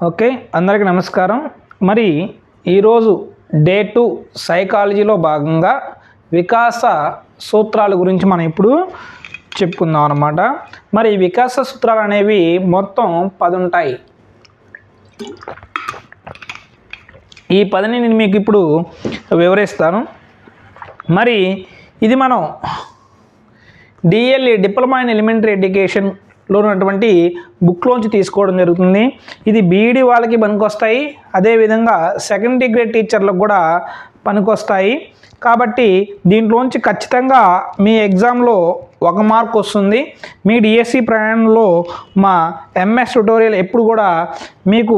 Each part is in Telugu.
ఓకే, అందరికీ నమస్కారం. మరి ఈరోజు డే 2 సైకాలజీలో భాగంగా వికాస సూత్రాల గురించి మనం ఇప్పుడు చెప్పుకుందాం అన్నమాట. మరి వికాస సూత్రాలు అనేవి మొత్తం 10 ఉంటాయి. ఈ 10ని నేను మీకు ఇప్పుడు వివరిస్తాను. మరి ఇది మనం డిఎల్ఈ డిప్లొమా ఇన్ ఎలిమెంటరీ ఎడ్యుకేషన్లో ఉన్నటువంటి బుక్లోంచి తీసుకోవడం జరుగుతుంది. ఇది బీఈడి వాళ్ళకి పనికొస్తాయి, అదేవిధంగా సెకండరీ గ్రేడ్ టీచర్లకు కూడా పనికొస్తాయి. కాబట్టి దీంట్లోంచి ఖచ్చితంగా మీ ఎగ్జామ్లో 1 మార్క్ వస్తుంది. మీ డిఎస్సి ప్రయాణంలో మా ఎంఎస్ ట్యుటోరియల్ ఎప్పుడు కూడా మీకు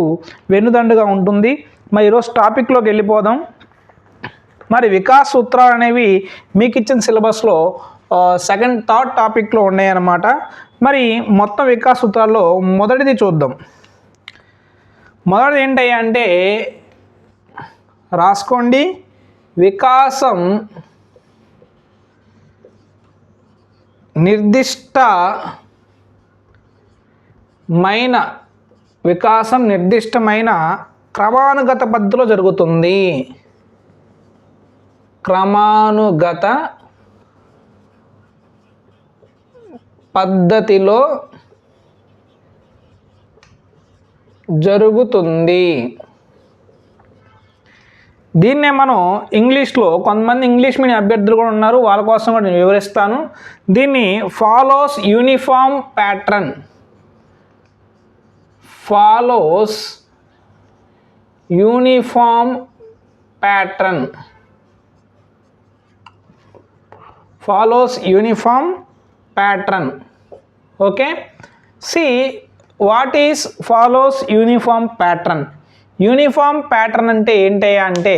వెన్నుదండుగా ఉంటుంది. మరి ఈరోజు టాపిక్లోకి వెళ్ళిపోదాం. మరి వికాస్ సూత్రాలు అనేవి మీకు ఇచ్చిన సిలబస్లో సెకండ్ థర్డ్ టాపిక్లో ఉన్నాయన్నమాట. మరి మొత్తం వికాస్ సూత్రాల్లో మొదటిది చూద్దాం. మొదటిది ఏంటయ్యా అంటే రాసుకోండి. వికాసం నిర్దిష్టమైన క్రమానుగత పద్ధతిలో జరుగుతుంది. క్రమానుగత పద్ధతిలో జరుగుతుంది. దీన్నే మనం ఇంగ్లీష్లో, కొంతమంది ఇంగ్లీష్ మీడియం అభ్యర్థులు కూడా ఉన్నారు, వాళ్ళ కోసం కూడా నేను వివరిస్తాను. దీన్ని follows uniform pattern. Follows uniform pattern. follows uniform pattern. Okay, see what is follows uniform pattern. Uniform pattern అంటే ఏంటయ్యా అంటే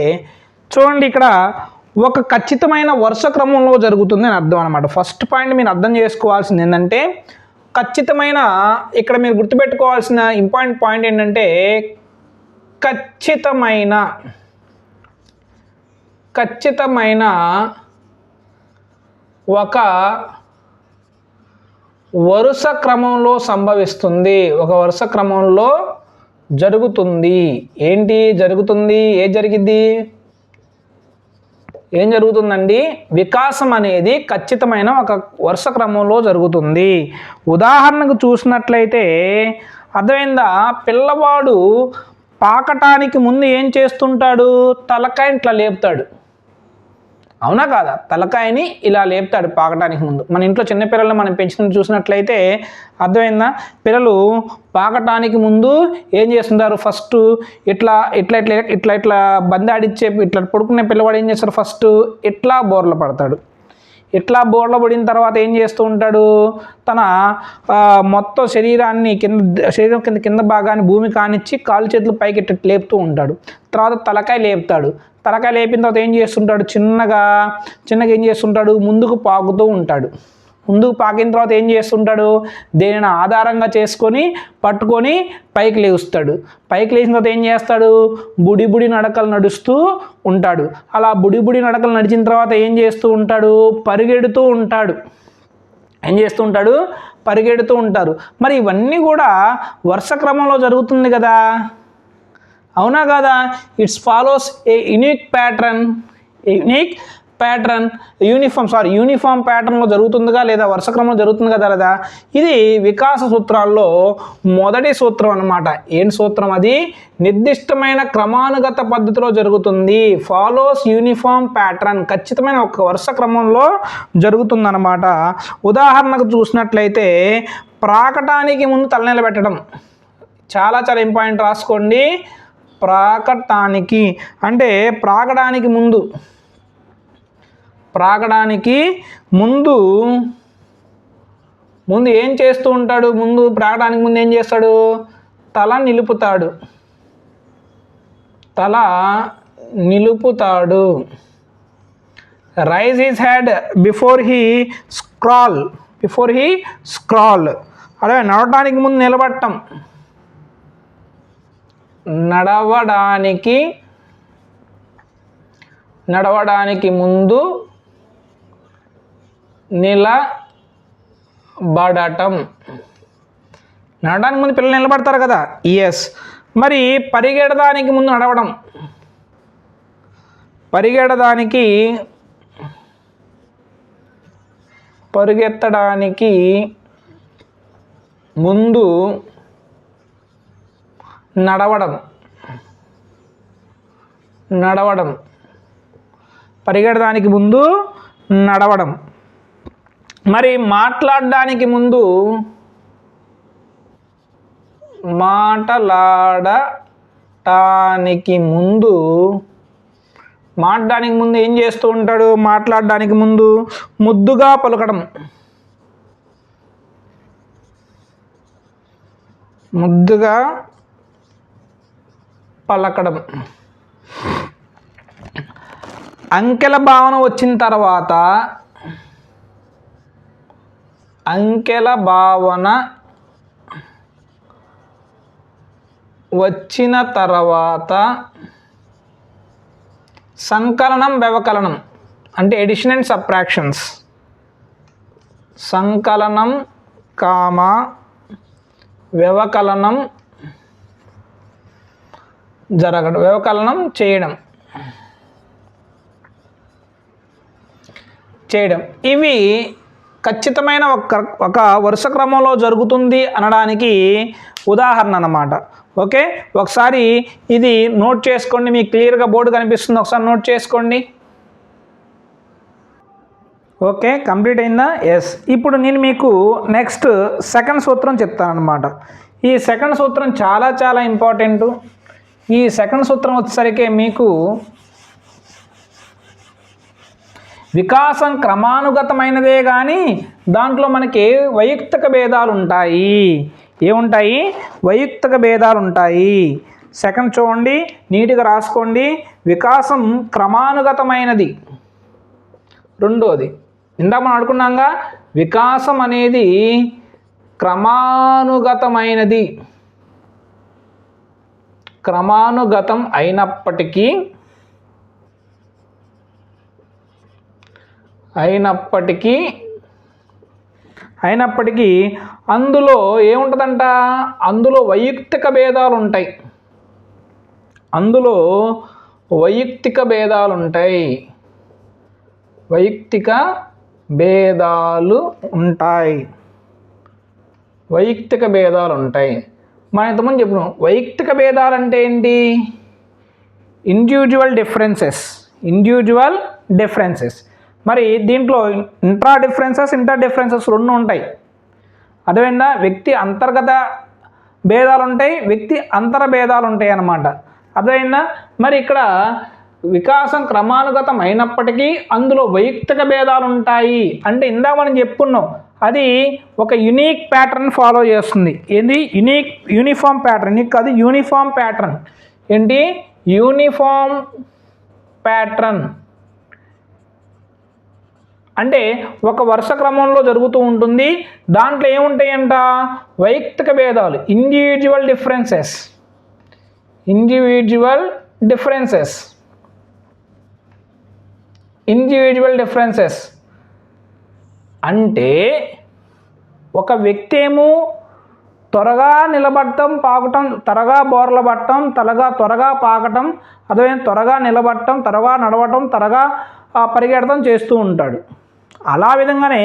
చూడండి, ఇక్కడ ఒక ఖచ్చితమైన వరుస క్రమంలో జరుగుతుంది అని అర్థం అనమాట. ఫస్ట్ పాయింట్ మీరు అర్థం చేసుకోవాల్సింది ఏంటంటే ఖచ్చితమైన, ఇక్కడ మీరు గుర్తుపెట్టుకోవాల్సిన ఇంపార్టెంట్ పాయింట్ ఏంటంటే ఖచ్చితమైన ఒక వరుస క్రమంలో సంభవిస్తుంది, ఒక వరుస క్రమంలో జరుగుతుంది. ఏంటి జరుగుతుంది? ఏం జరుగుతుందండి? వికాసం అనేది ఖచ్చితమైన ఒక వరుస క్రమంలో జరుగుతుంది. ఉదాహరణకు చూసినట్లయితే అర్థమైందా? పిల్లవాడు పాకటానికి ముందు ఏం చేస్తుంటాడు? తలకాయ ఇట్లా లేపుతాడు, అవునా కాదా? తలకాయని ఇలా లేపుతాడు పాకటానికి ముందు. మన ఇంట్లో చిన్నపిల్లలు మనం పెంచిన చూసినట్లయితే అర్థమైందా? పిల్లలు పాకటానికి ముందు ఏం చేస్తుంటారు? ఫస్ట్ ఇట్లా ఇట్లా ఇట్లా ఇట్లా ఇట్లా బందాడిచ్చే ఇట్లా పడుకునే పిల్లవాడు ఏం చేస్తారు? ఫస్ట్ ఇట్లా బోర్ల పడతాడు. ఇట్లా బోర్ల పడిన తర్వాత ఏం చేస్తూ ఉంటాడు? తన మొత్తం శరీరం కింద భాగాన్ని భూమి కానిచ్చి కాళ్ళు చేతులు పైకి ఇట్లా లేపుతూ ఉంటాడు. తర్వాత తలకాయ లేపుతాడు. తలకాయ లేపిన తర్వాత ఏం చేస్తుంటాడు? చిన్నగా ఏం చేస్తుంటాడు? ముందుకు పాకుతూ ఉంటాడు. ముందుకు పాకిన తర్వాత ఏం చేస్తుంటాడు? దేనిని ఆధారంగా చేసుకొని పట్టుకొని పైకి లేస్తాడు. పైకి లేచిన తర్వాత ఏం చేస్తాడు? బుడి నడకలు నడుస్తూ ఉంటాడు. అలా బుడి నడకలు నడిచిన తర్వాత ఏం చేస్తూ ఉంటాడు? పరిగెడుతూ ఉంటాడు. ఏం చేస్తూ ఉంటాడు? పరిగెడుతూ ఉంటారు. మరి ఇవన్నీ కూడా వరుస క్రమంలో జరుగుతుంది కదా, అవునా కదా? It's follows a unique pattern. Uniform ప్యాటర్న్లో జరుగుతుందిగా లేదా వరుస క్రమంలో జరుగుతుంది కదా లేదా? ఇది వికాస సూత్రాల్లో మొదటి సూత్రం అన్నమాట. ఏం సూత్రం అది? నిర్దిష్టమైన క్రమానుగత పద్ధతిలో జరుగుతుంది. ఫాలోస్ యూనిఫామ్ ప్యాటర్న్, ఖచ్చితమైన ఒక వరుస క్రమంలో జరుగుతుందన్నమాట. ఉదాహరణకు చూసినట్లయితే ప్రాకటానికి ముందు తలనీల పెట్టడం చాలా ఇంపార్టెంట్, రాసుకోండి. ప్రాకటానికి అంటే ప్రాకటానికి ముందు ఏం చేస్తూ ఉంటాడు? ప్రాకటానికి ముందు ఏం చేస్తాడు? తల నిలుపుతాడు. Raise his head before he crawl. అదే నడవడానికి ముందు నిలబడటం. నడవడానికి ముందు నిలబడటం. నడవడానికి ముందు పిల్లలు నిలబడతారు కదా, ఎస్. మరి పరిగెడడానికి ముందు నడవడం, పరిగెత్తడానికి ముందు నడవడం, పరిగెడడానికి ముందు నడవడం. మరి మాట్లాడడానికి ముందు ఏం చేస్తూ ఉంటాడు? మాట్లాడడానికి ముందు ముద్దుగా పలకడం, అంకెల భావన వచ్చిన తర్వాత సంకలనం వ్యవకలనం అంటే ఎడిషన్ అండ్ సబ్ట్రాక్షన్స్, సంకలనం వ్యవకలనం జరగడం, వ్యవకలనం చేయడం. ఇవి ఖచ్చితమైన ఒక వరుస క్రమంలో జరుగుతుంది అనడానికి ఉదాహరణ అన్నమాట. ఓకే, ఒకసారి ఇది నోట్ చేసుకోండి, మీకు క్లియర్గా బోర్డు కనిపిస్తుంది, ఒకసారి నోట్ చేసుకోండి. ఓకే, కంప్లీట్ అయిందా? ఎస్. ఇప్పుడు నేను మీకు నెక్స్ట్ సెకండ్ సూత్రం చెప్తానమాట. ఈ సెకండ్ సూత్రం చాలా చాలా ఇంపార్టెంట్. ఈ సెకండ్ సూత్రం వచ్చేసరికి మీకు వికాసం క్రమానుగతమైనదే కానీ దాంట్లో మనకి వైయక్తిక భేదాలు ఉంటాయి. ఏముంటాయి? వైయక్తిక భేదాలు ఉంటాయి. సెకండ్ చూడండి, నీట్గా రాసుకోండి. వికాసం క్రమానుగతమైనది. రెండోది ఇందాక మనం అనుకున్నాంగా, వికాసం అనేది క్రమానుగతమైనది. క్రమానుగతం అయినప్పటికీ అందులో ఏముంటుందంట? అందులో వైయక్తిక భేదాలు ఉంటాయి. వైయక్తిక భేదాలు ఉంటాయి. మనం ఇంతకుముందు చెప్పినాం వైయక్తిక భేదాలు అంటే ఏంటి? Individual differences. మరి దీంట్లో ఇంటర్ డిఫరెన్సెస్ రెండు ఉంటాయి. అదేవిధంగా వ్యక్తి అంతర్గత భేదాలు ఉంటాయి, వ్యక్తి అంతర భేదాలు ఉంటాయి అన్నమాట. అదేవిధంగా మరి ఇక్కడ వికాసం క్రమానుగతం అయినప్పటికీ అందులో వైయక్తిక భేదాలు ఉంటాయి అంటే ఇందాక మనం చెప్పుకున్నాం, అది ఒక యునిక్ ప్యాటర్న్ ఫాలో చేస్తుంది. ఏంది? Uniform pattern. ఇది కాదు, యూనిఫామ్ ప్యాటర్న్. ఏంటి? యూనిఫామ్ ప్యాటర్న్ అంటే ఒక వరుస క్రమంలో జరుగుతూ ఉంటుంది. దాంట్లో ఏముంటాయంట? వైయక్తిక భేదాలు, ఇండివిజువల్ డిఫరెన్సెస్. అంటే ఒక వ్యక్తి ఏమో త్వరగా నిలబడటం, పాకటం, త్వరగా బోర్ల పట్టడం, త్వరగా పాకటం, అదే త్వరగా నిలబడటం, త్వరగా నడవటం, త్వరగా పరిగెడటం చేస్తూ ఉంటాడు. అలా విధంగానే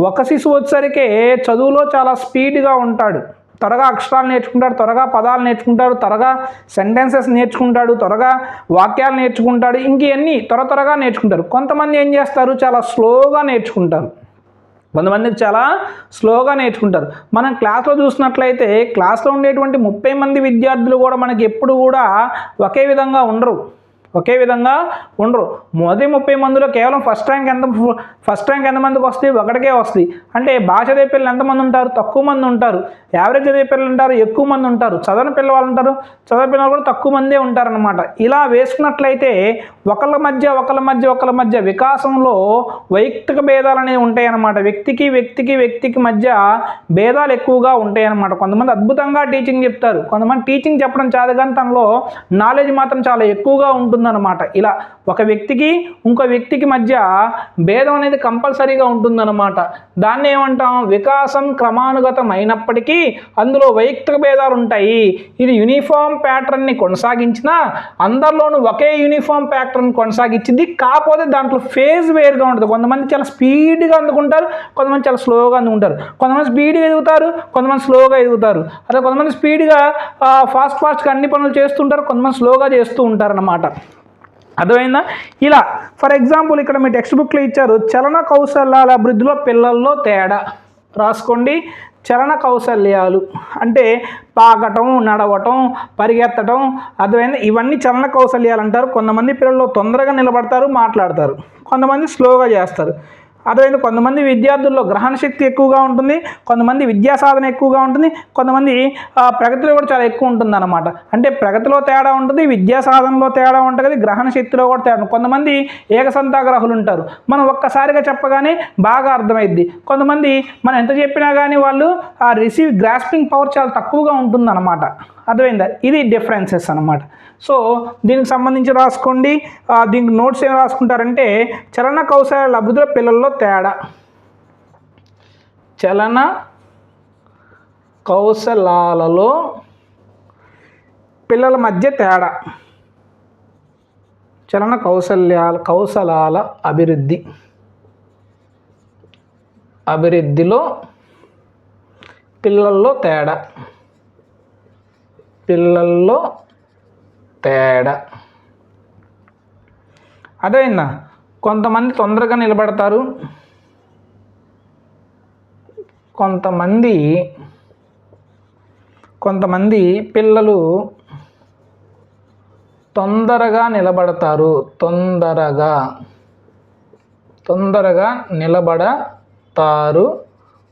ఒక శిశువు వచ్చేసరికి చదువులో చాలా స్పీడ్గా ఉంటాడు. త్వరగా అక్షరాలు నేర్చుకుంటాడు, త్వరగా పదాలు నేర్చుకుంటాడు, త్వరగా సెంటెన్సెస్ నేర్చుకుంటాడు, త్వరగా వాక్యాలు నేర్చుకుంటాడు. ఇంకన్నీ త్వరగా నేర్చుకుంటారు. కొంతమంది ఏం చేస్తారు? చాలా స్లోగా నేర్చుకుంటారు. మనం క్లాస్లో చూసినట్లయితే క్లాస్లో ఉండేటువంటి 30 మంది విద్యార్థులు కూడా మనకి ఎప్పుడు కూడా ఒకే విధంగా ఉండరు. మొదటి 30 మందిలో కేవలం ఫస్ట్ ర్యాంక్ ఎంతమందికి వస్తాయి? ఒకటికే వస్తాయి. అంటే భాష చదివే పిల్లలు ఎంతమంది ఉంటారు? తక్కువ మంది ఉంటారు. యావరేజ్ చదివే పిల్లలు ఉంటారు, ఎక్కువ మంది ఉంటారు. చదవని పిల్లవాళ్ళు ఉంటారు, చదివే పిల్లలు కూడా తక్కువ మందే ఉంటారనమాట. ఇలా వేసుకున్నట్లయితే ఒకళ్ళ మధ్య వికాసంలో వైయక్తిక భేదాలు అనేవి ఉంటాయి అన్నమాట. వ్యక్తికి మధ్య భేదాలు ఎక్కువగా ఉంటాయి అన్నమాట. కొంతమంది అద్భుతంగా టీచింగ్ చెప్తారు, కొంతమంది టీచింగ్ చెప్పడం చాలు కానీ తనలో నాలెడ్జ్ మాత్రం చాలా ఎక్కువగా ఉంటుందన్నమాట. ఇలా ఒక వ్యక్తికి ఇంకో వ్యక్తికి మధ్య భేదం అనేది కంపల్సరీగా ఉంటుందన్నమాట. దాన్ని ఏమంటాం? వికాసం క్రమానుగతం అయినప్పటికీ అందులో వైయక్తిక భేదాలు ఉంటాయి. ఇది యూనిఫామ్ ప్యాటర్న్ని కొనసాగించినా అందరిలోనూ ఒకే యూనిఫామ్ ప్యాటర్న్ కొనసాగించింది. కాకపోతే దాంట్లో ఫేజ్ వేరుగా ఉంటుంది. కొంతమంది చాలా స్పీడ్గా అందుకుంటారు, కొంతమంది చాలా స్లోగా అందుకుంటారు. కొంతమంది స్పీడ్గా ఎదుగుతారు, కొంతమంది స్లోగా ఎదుగుతారు. అదే కొంతమంది స్పీడ్గా ఫాస్ట్గా అన్ని పనులు చేస్తుంటారు, కొంతమంది స్లోగా చేస్తూ ఉంటారు అన్నమాట. అర్థమైందా? ఇలా ఫర్ ఎగ్జాంపుల్ ఇక్కడ మీ టెక్స్ట్ బుక్లో ఇచ్చారు, చలన కౌశల్యాల అభివృద్ధిలో పిల్లల్లో తేడా. రాసుకోండి. చలన కౌశల్యాలు అంటే పాకటం, నడవటం, పరిగెత్తడం, అర్థమైంది, ఇవన్నీ చలన కౌశల్యాలు అంటారు. కొంతమంది పిల్లల్లో తొందరగా నిలబడతారు, మాట్లాడతారు, కొంతమంది స్లోగా చేస్తారు. అదేవిధంగా కొంతమంది విద్యార్థుల్లో గ్రహణ శక్తి ఎక్కువగా ఉంటుంది, కొంతమంది విద్యా సాధన ఎక్కువగా ఉంటుంది, కొంతమంది ప్రగతిలో కూడా చాలా ఎక్కువ ఉంటుంది అన్నమాట. అంటే ప్రగతిలో తేడా ఉంటుంది, విద్యా సాధనలో తేడా ఉంటుంది, గ్రహణ శక్తిలో కూడా తేడా. కొంతమంది ఏకసంతాగ్రహులు ఉంటారు, మనం ఒక్కసారిగా చెప్పగానే బాగా అర్థమైద్ది. కొంతమంది మనం ఎంత చెప్పినా కానీ వాళ్ళు ఆ గ్రాస్పింగ్ పవర్ చాలా తక్కువగా ఉంటుంది అన్నమాట. అర్థమైందా? ఇది డిఫరెన్సెస్ అన్నమాట. సో దీనికి సంబంధించి రాసుకోండి. దీనికి నోట్స్ ఏం రాసుకుంటారంటే చలన కౌశల్యాల అభివృద్ధిలో పిల్లల్లో తేడా. చలన కౌశలాలలో పిల్లల మధ్య తేడా. చలన కౌశలాల అభివృద్ధిలో పిల్లల్లో తేడా. అదేనా? కొంతమంది తొందరగా నిలబడతారు, కొంతమంది పిల్లలు తొందరగా నిలబడతారు,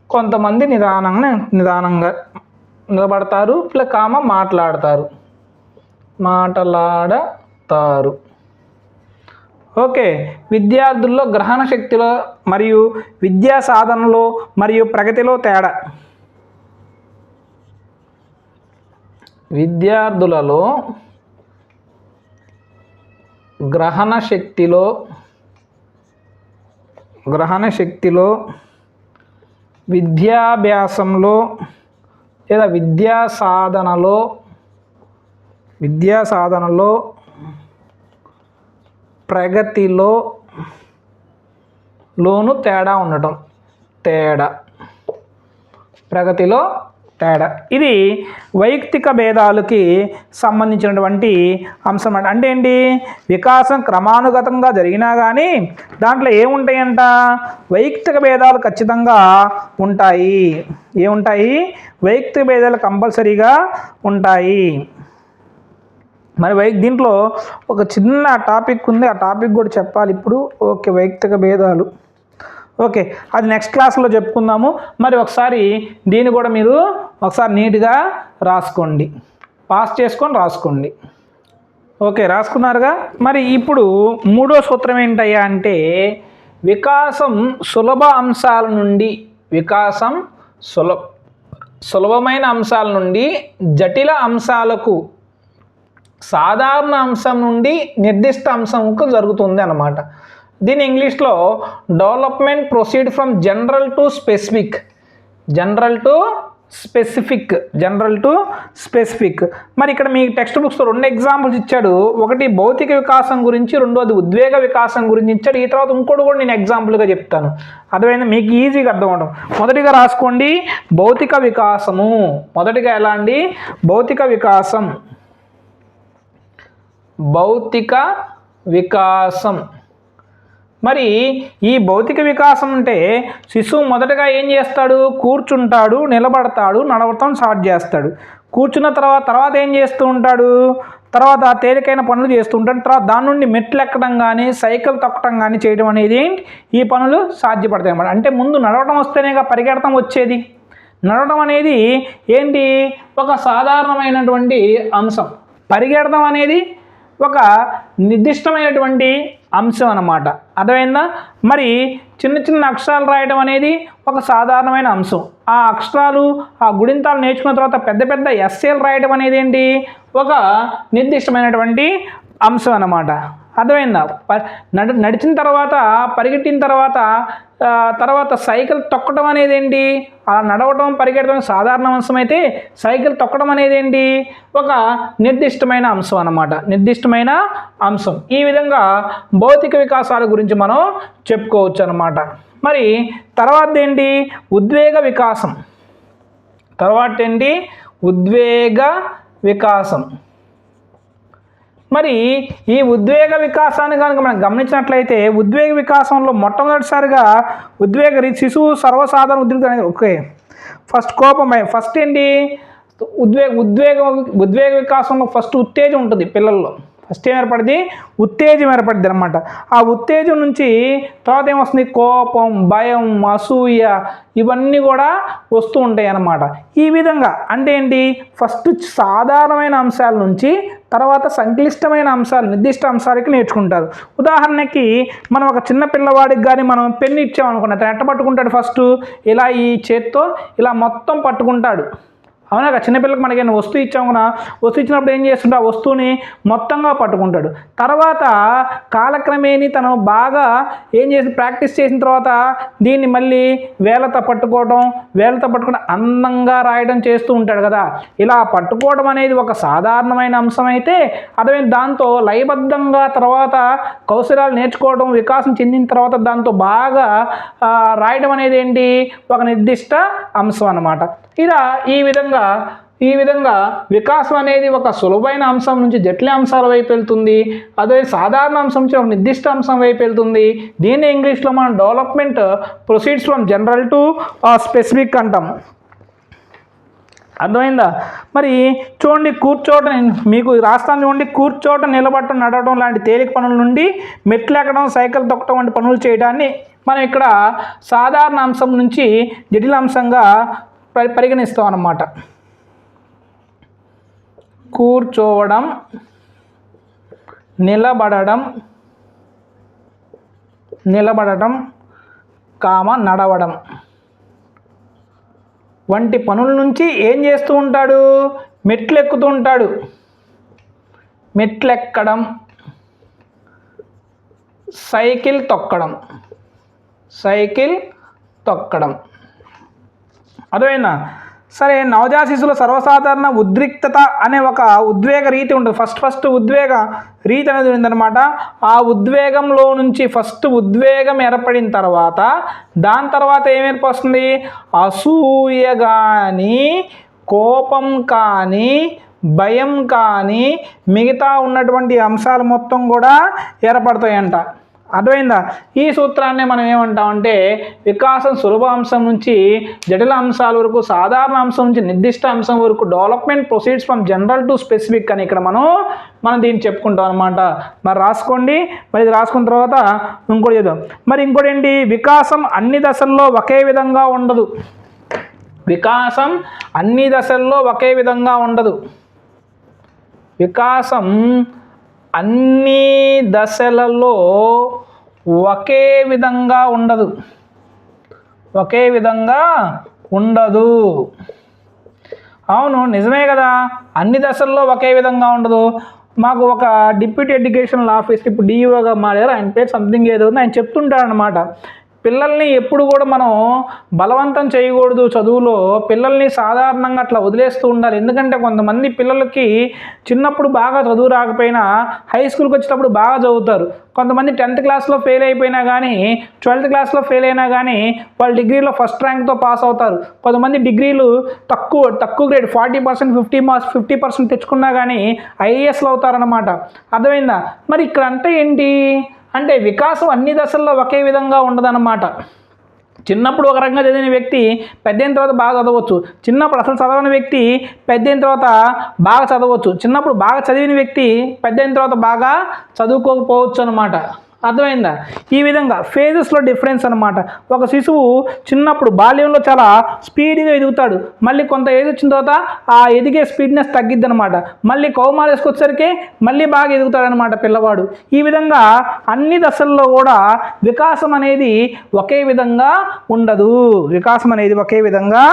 కొంతమంది నిదానంగా నిలబడతారు, మాట్లాడతారు. ఓకే. విద్యార్థుల్లో గ్రహణ శక్తిలో మరియు విద్యా సాధనలో మరియు ప్రగతిలో తేడా. విద్యార్థులలో గ్రహణ శక్తిలో విద్యాభ్యాసంలో లేదా విద్యా సాధనలో ప్రగతిలోను తేడా ఉండటం. ప్రగతిలో తేడా. ఇది వైయక్తిక భేదాలకి సంబంధించినటువంటి అంశం. అంటే ఏంటి? వికాసం క్రమానుగతంగా జరిగినా కానీ దాంట్లో ఏముంటాయంట? వైయక్తిక భేదాలు ఖచ్చితంగా ఉంటాయి. ఏముంటాయి? వైయక్తిక భేదాలు కంపల్సరీగా ఉంటాయి. మరి దీంట్లో ఒక చిన్న టాపిక్ ఉంది, ఆ టాపిక్ కూడా చెప్పాలి ఇప్పుడు. ఓకే, వైయక్తిక భేదాలు. ఓకే, అది నెక్స్ట్ క్లాస్లో చెప్పుకుందాము. మరి ఒకసారి దీన్ని కూడా మీరు ఒకసారి నీట్గా రాసుకోండి, పాస్ చేసుకొని రాసుకోండి. ఓకే, రాసుకున్నారుగా. మరి ఇప్పుడు మూడో సూత్రం ఏంటయ్యా అంటే వికాసం సులభమైన అంశాల నుండి జటిల అంశాలకు, సాధారణ అంశం నుండి నిర్దిష్ట అంశంకు జరుగుతుంది అన్నమాట. దీని ఇంగ్లీష్లో development proceed from general to specific. మరి ఇక్కడ మీ టెక్స్ట్ బుక్స్లో 2 ఎగ్జాంపుల్స్ ఇచ్చాడు. ఒకటి భౌతిక వికాసం గురించి, రెండోది ఉద్వేగ వికాసం గురించి ఇచ్చాడు. ఈ తర్వాత ఇంకోటి కూడా నేను ఎగ్జాంపుల్గా చెప్తాను. అర్థమైంది? మీకు ఈజీగా అర్థం అవడం. మొదటిగా రాసుకోండి భౌతిక వికాసము. మొదటిగా ఎలా అండి? భౌతిక వికాసం. మరి ఈ భౌతిక వికాసం అంటే శిశువు మొదటగా ఏం చేస్తాడు? కూర్చుంటాడు, నిలబడతాడు, నడవటం స్టార్ట్ చేస్తాడు. కూర్చున్న తర్వాత ఏం చేస్తూ ఉంటాడు? తర్వాత తేలికైన పనులు చేస్తూ ఉంటాడు. తర్వాత దాని నుండి మెట్లు ఎక్కడం కానీ, సైకిల్ తొక్కడం కానీ చేయడం అనేది ఈ పనులు సాధ్యపడతాయి అన్నమాట. అంటే ముందు నడవటం వస్తేనేగా పరిగెడతం వచ్చేది. నడవడం అనేది ఏంటి? ఒక సాధారణమైనటువంటి అంశం. పరిగెడతం అనేది ఒక నిర్దిష్టమైనటువంటి అంశం అన్నమాట. అర్థమైందా? మరి చిన్న అక్షరాలు రాయడం అనేది ఒక సాధారణమైన అంశం. ఆ అక్షరాలు, ఆ గుణింతాలు నేర్చుకున్న తర్వాత పెద్ద ఎస్సేలు రాయడం అనేది ఏంటి? ఒక నిర్దిష్టమైనటువంటి అంశం అన్నమాట. అర్థమైందా? నడిచిన తర్వాత పరిగెట్టిన తర్వాత సైకిల్ తొక్కడం అనేది ఏంటి? ఆ నడవడం పరిగెట్టడం సాధారణ అంశం అయితే సైకిల్ తొక్కడం అనేది ఏంటి? ఒక నిర్దిష్టమైన అంశం అన్నమాట, నిర్దిష్టమైన అంశం. ఈ విధంగా భౌతిక వికాసాల గురించి మనం చెప్పుకోవచ్చు అన్నమాట. మరి తర్వాత ఏంటి? ఉద్వేగ వికాసం. తర్వాత ఏంటి? ఉద్వేగ వికాసం. మరి ఈ ఉద్వేగ వికాసాన్ని కనుక మనం గమనించినట్లయితే ఉద్వేగ వికాసంలో మొట్టమొదటిసారిగా శిశువు సర్వసాధారణ ఉద్రిక్త అనేది ఓకే ఫస్ట్ కోపం, ఫస్ట్ ఏంటి? ఉద్వేగ వికాసంలో ఫస్ట్ ఉత్తేజం ఉంటుంది పిల్లల్లో. ఫస్ట్ ఏం ఏర్పడింది? ఉత్తేజం ఏర్పడింది అనమాట. ఆ ఉత్తేజం నుంచి తర్వాత ఏమొస్తుంది? కోపం, భయం, అసూయ ఇవన్నీ కూడా వస్తూ ఉంటాయి అన్నమాట. ఈ విధంగా అంటే ఏంటి? ఫస్ట్ సాధారణమైన అంశాల నుంచి తర్వాత సంక్లిష్టమైన అంశాలు, నిర్దిష్ట అంశాలకి నేర్చుకుంటారు. ఉదాహరణకి మనం ఒక చిన్న పిల్లవాడికి కానీ మనం పెన్ను ఇచ్చామనుకున్నా, అతను ఎట్ట పట్టుకుంటాడు? ఫస్ట్ ఇలా ఈ చేత్తో ఇలా మొత్తం పట్టుకుంటాడు. అవునా? చిన్నపిల్లకి మనకి వస్తువు ఇచ్చాము కదా, వస్తువు ఇచ్చినప్పుడు ఏం చేస్తుంటే ఆ వస్తువుని మొత్తంగా పట్టుకుంటాడు. తర్వాత కాలక్రమేణి తను బాగా ఏం చేసి ప్రాక్టీస్ చేసిన తర్వాత దీన్ని మళ్ళీ వేళ్ళతో పట్టుకోవడం అందంగా రాయడం చేస్తూ ఉంటాడు కదా. ఇలా పట్టుకోవడం అనేది ఒక సాధారణమైన అంశం అయితే అదే దాంతో లయబద్ధంగా తర్వాత కౌశలాలు నేర్చుకోవడం, వికాసం చెందిన తర్వాత దాంతో బాగా రాయడం అనేది ఏంటి? ఒక నిర్దిష్ట అంశం అన్నమాట. ఇలా ఈ విధంగా వికాసం అనేది ఒక సులభమైన అంశం నుంచి జటిల అంశాల వైపు వెళ్తుంది. అదే సాధారణ అంశం నుంచి ఒక నిర్దిష్ట అంశం వైపు వెళ్తుంది. దీన్ని ఇంగ్లీష్లో మనం development proceeds from general to specific అంటాం. అర్థమైందా? మరి చూడండి, కూర్చోవటం మీకు రాస్తాను చూడండి. కూర్చోవటం, నిలబడటం, నడవడం లాంటి తేలిక పనుల నుండి మెట్లు ఎక్కడం, సైకిల్ తొక్కడం వంటి పనులు చేయడాన్ని మనం ఇక్కడ సాధారణ అంశం నుంచి జటిల అంశంగా పరిగణిస్తాం అన్నమాట. కూర్చోవడం, నిలబడడం, నడవడం వంటి పనుల నుంచి ఏం చేస్తూ ఉంటాడు? మెట్లు ఎక్కుతూ ఉంటాడు. మెట్లెక్కడం, సైకిల్ తొక్కడం. అర్థమైందా? సరే, నవజాత శిశువుల సర్వసాధారణ ఉద్రిక్తత అనే ఒక ఉద్వేగ రీతి ఉంటుంది. ఫస్ట్ ఉద్వేగ రీతి అనేది ఉందన్నమాట. ఆ ఉద్వేగంలో నుంచి ఫస్ట్ ఉద్వేగం ఏర్పడిన తర్వాత దాని తర్వాత ఏం ఏర్పడుతుంది? అసూయ కానీ, కోపం కానీ, భయం కానీ మిగతా ఉన్నటువంటి అంశాలు మొత్తం కూడా ఏర్పడతాయంట. అర్థమైందా? ఈ సూత్రాన్ని మనం ఏమంటామంటే వికాసం సులభ అంశం నుంచి జటిల అంశాల వరకు, సాధారణ అంశం నుంచి నిర్దిష్ట అంశం వరకు development proceeds from general to specific అని ఇక్కడ మనం దీన్ని చెప్పుకుంటాం అనమాట. మరి రాసుకోండి. మరి ఇది రాసుకున్న తర్వాత ఇంకోటి చేద్దాం. మరి ఇంకోటి ఏంటి? వికాసం అన్ని దశల్లో ఒకే విధంగా ఉండదు. వికాసం అన్ని దశల్లో ఒకే విధంగా ఉండదు. వికాసం అన్ని దశలలో ఒకే విధంగా ఉండదు. అవును, నిజమే కదా. అన్ని దశల్లో ఒకే విధంగా ఉండదు. మాకు ఒక డిప్యూటీ ఎడ్యుకేషనల్ ఆఫీసర్ ఇప్పుడు డిఈఓగా మారారు. ఆయన పేరు సంథింగ్ ఏదో ఉంది. ఆయన చెప్తుంటాడు అనమాట, పిల్లల్ని ఎప్పుడు కూడా మనం బలవంతం చేయకూడదు. చదువులో పిల్లల్ని సాధారణంగా అట్లా వదిలేస్తూ ఉండాలి. ఎందుకంటే కొంతమంది పిల్లలకి చిన్నప్పుడు బాగా చదువు రాకపోయినా హై స్కూల్కి వచ్చేటప్పుడు బాగా చదువుతారు. కొంతమంది 10th క్లాస్లో ఫెయిల్ అయిపోయినా కానీ, 12th క్లాస్లో ఫెయిల్ అయినా కానీ వాళ్ళు డిగ్రీలో ఫస్ట్ ర్యాంక్తో పాస్ అవుతారు. కొంతమంది డిగ్రీలు తక్కువ గ్రేడ్ 40%, 50% తెచ్చుకున్నా కానీ ఐఏఎస్లు అవుతారన్నమాట. అర్థమైందా? మరి ఇక్కడ అంటే ఏంటి అంటే వికాసం అన్ని దశల్లో ఒకే విధంగా ఉండదన్నమాట. చిన్నప్పుడు ఒక రకంగా చదివిన వ్యక్తి పెద్దయిన తర్వాత బాగా చదవచ్చు. చిన్నప్పుడు అసలు చదవని వ్యక్తి పెద్దయిన తర్వాత బాగా చదవచ్చు. చిన్నప్పుడు బాగా చదివిన వ్యక్తి పెద్దయిన తర్వాత బాగా చదువుకోకపోవచ్చు అన్నమాట. అర్థమైందా? ఈ విధంగా ఫేజెస్లో డిఫరెన్స్ అనమాట. ఒక శిశువు చిన్నప్పుడు బాల్యంలో చాలా స్పీడ్గా ఎదుగుతాడు. మళ్ళీ కొంత ఏజ్ వచ్చిన తర్వాత ఆ ఎదిగే స్పీడ్నెస్ తగ్గిద్ది అనమాట. మళ్ళీ కౌమారస్కి వచ్చేసరికి మళ్ళీ బాగా ఎదుగుతాడనమాట పిల్లవాడు. ఈ విధంగా అన్ని దశల్లో కూడా వికాసం అనేది ఒకే విధంగా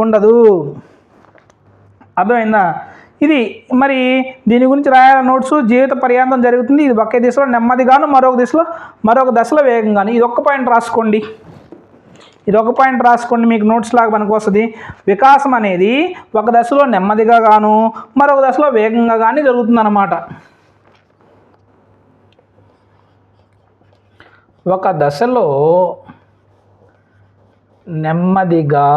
ఉండదు. అర్థమైందా? ఇది మరి దీని గురించి రాయాల నోట్స్. జీవిత పర్యాంతం జరుగుతుంది. ఇది ఒకే దిశలో నెమ్మదిగాను, మరొక దశలో వేగంగాను. ఇది ఒక్క పాయింట్ రాసుకోండి. మీకు నోట్స్ లాగా పనికి వస్తుంది. వికాసం అనేది ఒక దశలో నెమ్మదిగా గాను, మరొక దశలో వేగంగా కానీ జరుగుతుందన్నమాట. ఒక దశలో నెమ్మదిగా,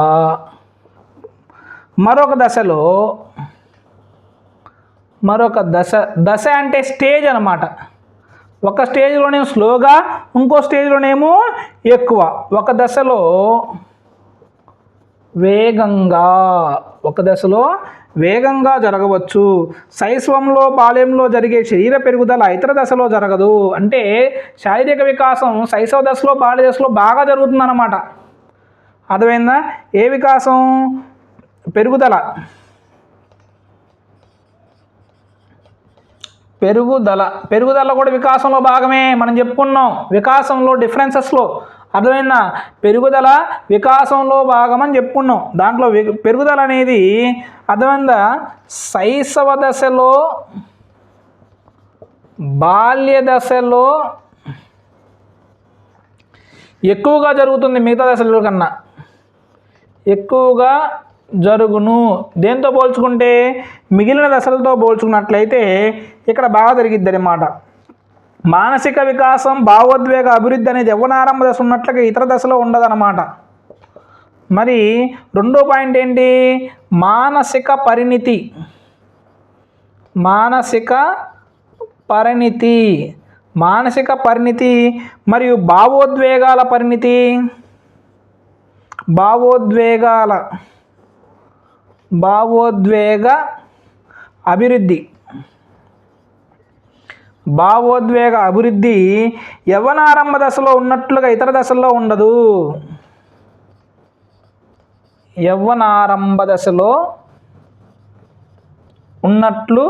మరొక దశ అంటే స్టేజ్ అన్నమాట. ఒక స్టేజ్లోనేమో స్లోగా, ఇంకో స్టేజ్లోనేమో ఎక్కువ. ఒక దశలో వేగంగా జరగవచ్చు. శైశవంలో, బాల్యంలో జరిగే శరీర పెరుగుదల ఇతర దశలో జరగదు. అంటే శారీరక వికాసం శైశవ దశలో, బాల్య దశలో బాగా జరుగుతుందన్నమాట. అర్థమైందా? ఏ వికాసం? పెరుగుదల కూడా వికాసంలో భాగమే. మనం చెప్పుకున్నాం వికాసంలో డిఫరెన్సెస్లో. అర్థమైందా? పెరుగుదల వికాసంలో భాగం అని చెప్పుకున్నాం. దాంట్లో పెరుగుదల అనేది అర్థమైందా శైశవ దశలో, బాల్య దశలో ఎక్కువగా జరుగుతుంది. మిగతా దశల కన్నా ఎక్కువగా జరుగును. దేంతో పోల్చుకుంటే? మిగిలిన దశలతో పోల్చుకున్నట్లయితే ఇక్కడ బాగా జరిగిద్ది అన్నమాట. మానసిక వికాసం, భావోద్వేగ అభివృద్ధి అనేది యవ్వనారంభ దశ ఉన్నట్లుగా ఇతర దశలో ఉండదన్నమాట. మరి రెండో పాయింట్ ఏంటి? మానసిక పరిణితి మరియు భావోద్వేగ అభివృద్ధి యవ్వనారంభ దశలో ఉన్నట్లుగా ఇతర దశల్లో ఉండదు. యవ్వనారంభ దశలో ఉన్నట్లు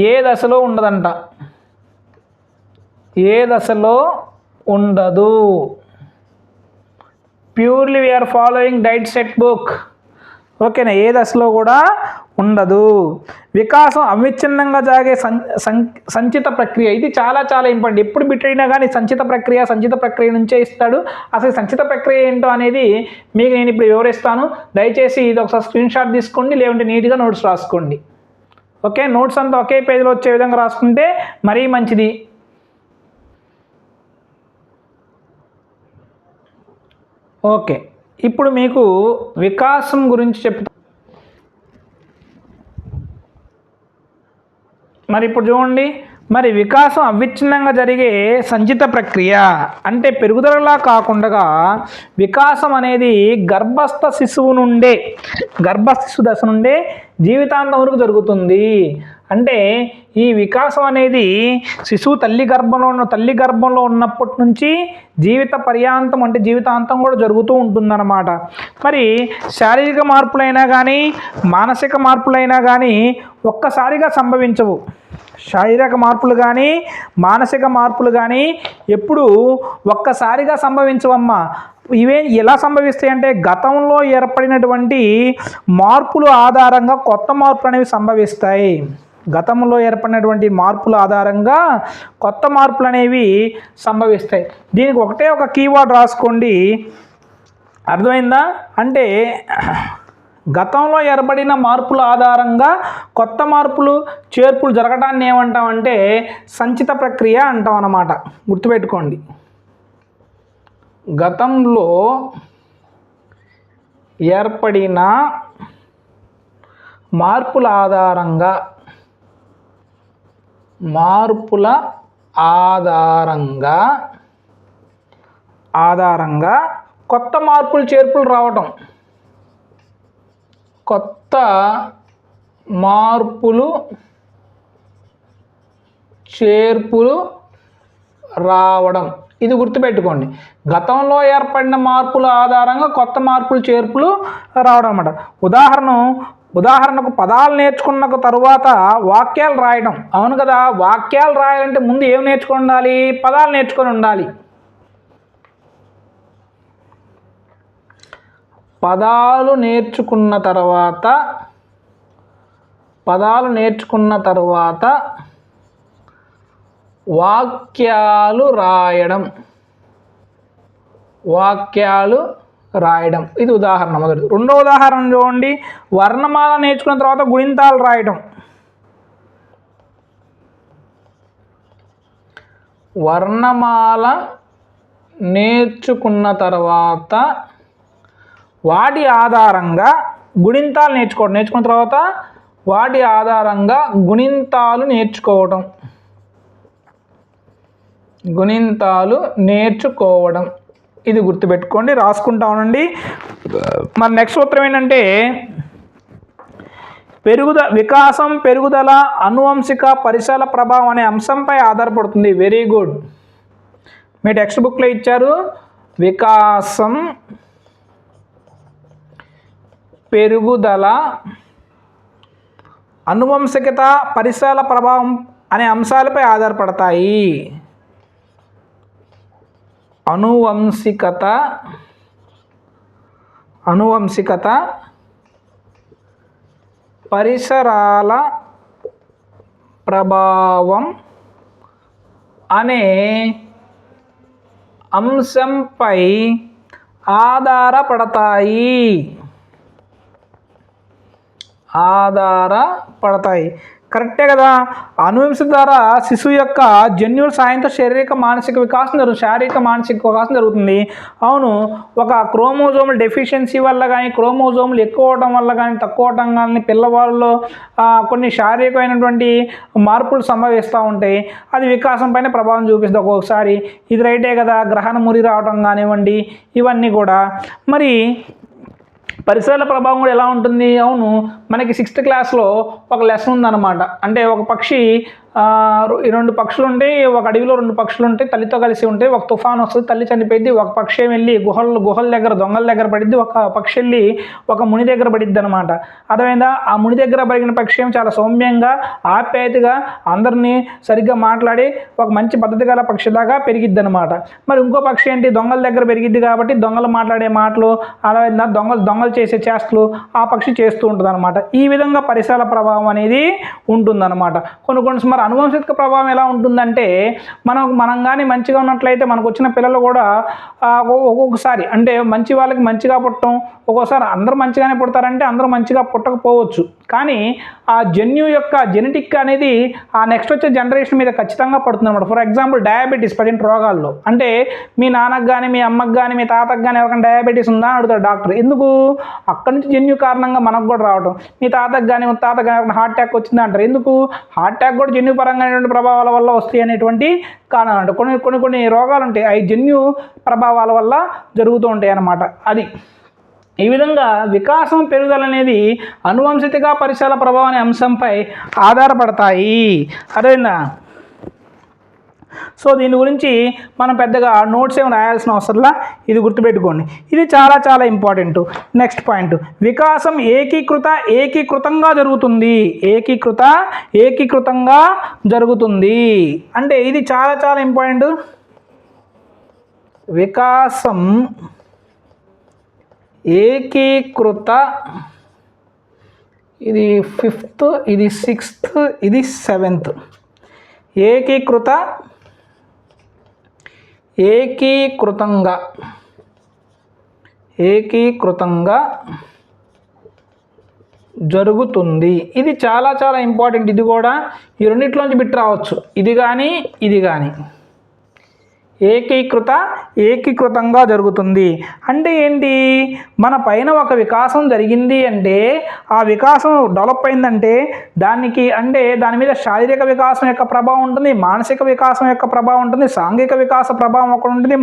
ఏ దశలో ఉండదంట. ఏ దశలో ఉండదు. Purely we're following diet set book. ఓకేనా? ఏ దశలో కూడా ఉండదు. వికాసం అవిచ్ఛిన్నంగా సాగే సంచిత ప్రక్రియ. ఇది చాలా చాలా ఇంపార్టెంట్. ఎప్పుడు బిట్ అయినా కానీ సంచిత ప్రక్రియ నుంచే ఇస్తాడు. అసలు సంచిత ప్రక్రియ ఏంటో అనేది మీకు నేను ఇప్పుడు వివరిస్తాను. దయచేసి ఇది ఒకసారి స్క్రీన్ షాట్ తీసుకోండి, లేదంటే నీట్గా నోట్స్ రాసుకోండి. ఓకే? నోట్స్ అంతా ఒకే పేజ్లో వచ్చే విధంగా రాసుకుంటే మరీ మంచిది. ఓకే, ఇప్పుడు మీకు వికాసం గురించి చెప్తా. మరి ఇప్పుడు చూడండి, మరి వికాసం అవిచ్ఛిన్నంగా జరిగే సంచిత ప్రక్రియ అంటే పెరుగుదలలా కాకుండా వికాసం అనేది గర్భస్థ శిశువు దశ నుండే జీవితాంతం వరకు జరుగుతుంది. అంటే ఈ వికాసం అనేది శిశువు తల్లి గర్భంలో ఉన్నప్పటి నుంచి జీవిత పర్యాంతం అంటే జీవితాంతం కూడా జరుగుతూ ఉంటుందన్నమాట. మరి శారీరక మార్పులైనా కానీ, మానసిక మార్పులైనా కానీ ఒక్కసారిగా సంభవించవు. శారీరక మార్పులు కానీ, మానసిక మార్పులు కానీ ఎప్పుడు ఒక్కసారిగా సంభవించవమ్మా. ఎలా సంభవిస్తాయి అంటే గతంలో ఏర్పడినటువంటి మార్పుల ఆధారంగా కొత్త మార్పులు అనేవి సంభవిస్తాయి. గతంలో ఏర్పడినటువంటి మార్పుల ఆధారంగా కొత్త మార్పులు అనేవి సంభవిస్తాయి. దీనికి ఒక కీవర్డ్ రాసుకోండి. అర్థమైందా? అంటే గతంలో ఏర్పడిన మార్పుల ఆధారంగా కొత్త చేర్పులు జరగడాన్ని ఏమంటామంటే సంచిత ప్రక్రియ అంటాం అన్నమాట. గుర్తుపెట్టుకోండి. గతంలో ఏర్పడిన మార్పుల ఆధారంగా కొత్త చేర్పులు రావటం. కొత్త చేర్పులు రావడం. ఇది గుర్తుపెట్టుకోండి. గతంలో ఏర్పడిన మార్పుల ఆధారంగా కొత్త చేర్పులు రావడం అన్నమాట. ఉదాహరణకు పదాలు నేర్చుకున్న తరువాత వాక్యాలు రాయడం. అవును కదా? వాక్యాలు రాయాలంటే ముందు ఏం నేర్చుకొని ఉండాలి? పదాలు నేర్చుకొని ఉండాలి. పదాలు నేర్చుకున్న తర్వాత వాక్యాలు రాయడం. ఇది ఉదాహరణ మొదటి. రెండో ఉదాహరణ చూడండి, వర్ణమాల నేర్చుకున్న తర్వాత గుణింతాలు రాయడం. వర్ణమాల నేర్చుకున్న తర్వాత వాటి ఆధారంగా గుణింతాలు నేర్చుకున్న తర్వాత వాటి ఆధారంగా గుణింతాలు నేర్చుకోవడం. ఇది గుర్తుపెట్టుకోండి, రాసుకుంటా ఉండండి. మరి నెక్స్ట్ సూత్రం ఏంటంటే వికాసం పెరుగుదల అనువంశిక పరిసర ప్రభావం అనే అంశంపై ఆధారపడుతుంది. Very good. మీ టెక్స్ట్ బుక్లో ఇచ్చారు వికాసం పెరుగుదల అనువంశికత పరిసర ప్రభావం అనే అంశాలపై ఆధారపడతాయి. అనువంశికత పరిసరాల ప్రభావం అనే అంశంపై ఆధారపడతాయి. కరెక్టే కదా. అనువంశం ద్వారా శిశువు యొక్క జన్యువుల సాయంతో శారీరక మానసిక వికాసం జరుగుతుంది. అవును, ఒక క్రోమోజోముల డెఫిషియన్సీ వల్ల కానీ, క్రోమోజోములు ఎక్కువ అవడం వల్ల కానీ, తక్కువ అవడం కానీ పిల్లవాళ్ళలో కొన్ని శారీరకమైనటువంటి మార్పులు సంభవిస్తూ ఉంటాయి. అది వికాసం పైన ప్రభావం చూపిస్తుంది ఒక్కొక్కసారి. ఇది రైటే కదా. గ్రహణ మురి రావడం కానివ్వండి, ఇవన్నీ కూడా. మరి పరిసరాల ప్రభావం కూడా ఎలా ఉంటుంది? అవును, మనకి 6th క్లాస్లో ఒక లెసన్ ఉందన్నమాట. అంటే ఒక పక్షి, 2 పక్షులు ఉంటాయి, ఒక అడవిలో 2 పక్షులు ఉంటాయి, తల్లితో కలిసి ఉంటాయి. ఒక తుఫాన్ వస్తుంది, తల్లి చనిపోయింది. ఒక పక్షి వెళ్ళి గుహల దగ్గర దొంగల దగ్గర పడిద్ది, ఒక పక్షి వెళ్ళి ఒక ముని దగ్గర పడిద్ది అనమాట. అర్థమైందా? ఆ ముని దగ్గర పడిన పక్షి చాలా సౌమ్యంగా ఆప్యాయతగా అందరినీ సరిగ్గా మాట్లాడి ఒక మంచి పద్ధతి గల పక్షిలాగా పెరిగిద్ది అనమాట. మరి ఇంకో పక్షి ఏంటి? దొంగల దగ్గర పెరిగిద్ది కాబట్టి దొంగలు మాట్లాడే మాటలు, అలా దొంగలు చేసే చేష్టలు ఆ పక్షి చేస్తూ ఉంటుంది అనమాట. ఈ విధంగా పరిసరాల ప్రభావం అనేది ఉంటుందన్నమాట. కొన్ని మరి అనువంశిక ప్రభావం ఎలా ఉంటుందంటే, మనం కానీ మంచిగా ఉన్నట్లయితే మనకు వచ్చిన పిల్లలు కూడా ఒక్కొక్కసారి అంటే మంచి వాళ్ళకి మంచిగా పుట్టడం, ఒక్కోసారి అందరూ మంచిగానే పుడతారంటే అందరూ మంచిగా పుట్టకపోవచ్చు. కానీ ఆ జన్యు యొక్క జెనెటిక్ అనేది ఆ నెక్స్ట్ వచ్చే జనరేషన్ మీద ఖచ్చితంగా పడుతుంది అనమాట. ఫర్ ఎగ్జాంపుల్ డయాబెటీస్ ప్రజెంట్ రోగాల్లో అంటే మీ నాన్నకు కానీ, మీ అమ్మకు కానీ, మీ తాతకు కానీ ఎవరికైనా డయాబెటీస్ ఉందా అని అడుగుతాడు డాక్టర్. ఎందుకు? అక్కడి నుంచి జన్యు కారణంగా మనకు కూడా రావడం. మీ తాతకు కానీ హార్ట్ అటాక్ వచ్చిందా అంటారు. ఎందుకు? హార్ట్ అటాక్ కూడా జన్యు పరంగా ప్రభావాల వల్ల వస్తాయి అనేటువంటి కారణం. అంటే కొన్ని రోగాలు ఉంటాయి, అవి జన్యు ప్రభావాల వల్ల జరుగుతూ ఉంటాయి అన్నమాట. అది ఈ విధంగా వికాసం పెరుగుదల అనేది అనువంశిక పరిసరాల ప్రభావం అనే అంశంపై ఆధారపడతాయి. అదేనా? సో దీని గురించి మనం పెద్దగా నోట్స్ ఏమి రాయాల్సిన అవసరంలా, ఇది గుర్తుపెట్టుకోండి. ఇది చాలా చాలా ఇంపార్టెంట్. నెక్స్ట్ పాయింట్, వికాసం ఏకీకృతంగా జరుగుతుంది. ఏకీకృతంగా జరుగుతుంది అంటే ఇది చాలా చాలా ఇంపార్టెంట్. వికాసం ఇది 5th, ఇది 6th, ఇది 7th. ఏకీకృతంగా జరుగుతుంది. ఇది చాలా చాలా ఇంపార్టెంట్. ఇది కూడా ఈ రెండిట్లోంచి బిట్ రావచ్చు, ఇది కానీ ఇది కానీ. ఏకీకృతంగా జరుగుతుంది అంటే ఏంటి? మన పైన ఒక వికాసం జరిగింది అంటే, ఆ వికాసం డెవలప్ అయిందంటే దాని మీద శారీరక వికాసం యొక్క ప్రభావం ఉంటుంది, మానసిక వికాసం యొక్క ప్రభావం ఉంటుంది, సాంఘిక వికాస ప్రభావం ఒకటి ఉంటుంది,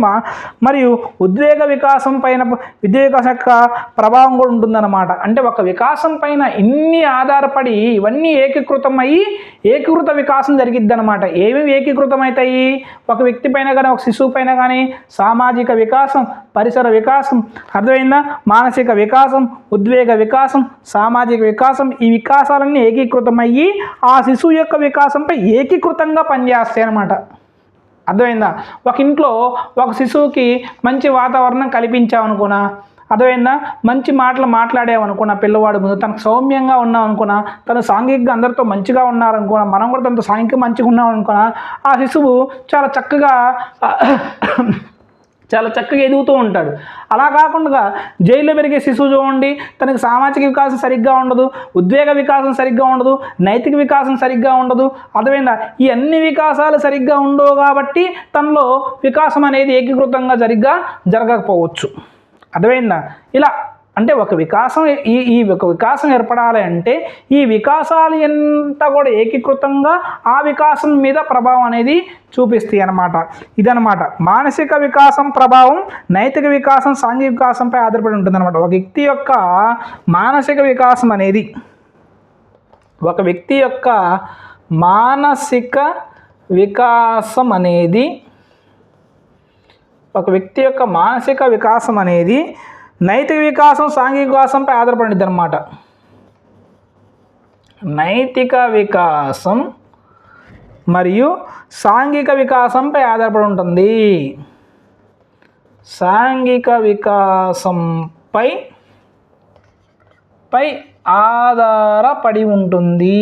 మరియు ఉద్వేగ వికాసం యొక్క ప్రభావం కూడా ఉంటుందన్నమాట. అంటే ఒక వికాసం పైన ఇన్ని ఆధారపడి ఇవన్నీ ఏకీకృత వికాసం జరిగిద్ది అనమాట. ఏమేమి ఏకీకృతం అవుతాయి? ఒక వ్యక్తి పైన కానీ, ఒక శిశువు పైన కానీ సామాజిక వికాసం, పరిసర వికాసం, అర్థమైందా? మానసిక వికాసం, ఉద్వేగ వికాసం, సామాజిక వికాసం, ఈ వికాసాలన్నీ ఏకీకృతమయ్యి ఆ శిశువు యొక్క వికాసంపై ఏకీకృతంగా పనిచేస్తాయి అన్నమాట. అర్థమైందా? ఒక ఇంట్లో ఒక శిశువుకి మంచి వాతావరణం కల్పించామనుకున్నా, అదేవిధంగా మంచి మాటలు మాట్లాడామనుకున్న పిల్లవాడు ముందు తనకు సౌమ్యంగా ఉన్నాం అనుకున్నా, తను సాంఘికంగా అందరితో మంచిగా ఉన్నారనుకున్నా, మనం కూడా తనతో సాంఘికంగా మంచిగా ఉన్నాం అనుకున్నా ఆ శిశువు చాలా చక్కగా ఎదుగుతూ ఉంటాడు. అలా కాకుండా జైల్లో పెరిగే శిశువు చూడండి, తనకి సామాజిక వికాసం సరిగ్గా ఉండదు, ఉద్వేగ వికాసం సరిగ్గా ఉండదు, నైతిక వికాసం సరిగ్గా ఉండదు. అర్థమైందా? ఈ అన్ని వికాసాలు సరిగ్గా ఉండవు కాబట్టి తనలో వికాసం అనేది ఏకీకృతంగా జరగకపోవచ్చు. అర్థమైందా? ఇలా అంటే ఒక వికాసం ఒక వికాసం ఏర్పడాలి అంటే ఈ వికాసాలు ఎంత కూడా ఏకీకృతంగా ఆ వికాసం మీద ప్రభావం అనేది చూపిస్తాయి అన్నమాట. ఇదనమాట మానసిక వికాసం ప్రభావం నైతిక వికాసం సాంఘిక వికాసంపై ఆధారపడి ఉంటుందన్నమాట. ఒక వ్యక్తి యొక్క మానసిక వికాసం అనేది నైతిక వికాసం సాంఘిక వికాసంపై ఆధారపడింది అన్నమాట. నైతిక వికాసం మరియు సాంఘిక వికాసంపై ఆధారపడి ఉంటుంది. సాంఘిక వికాసంపై ఆధారపడి ఉంటుంది.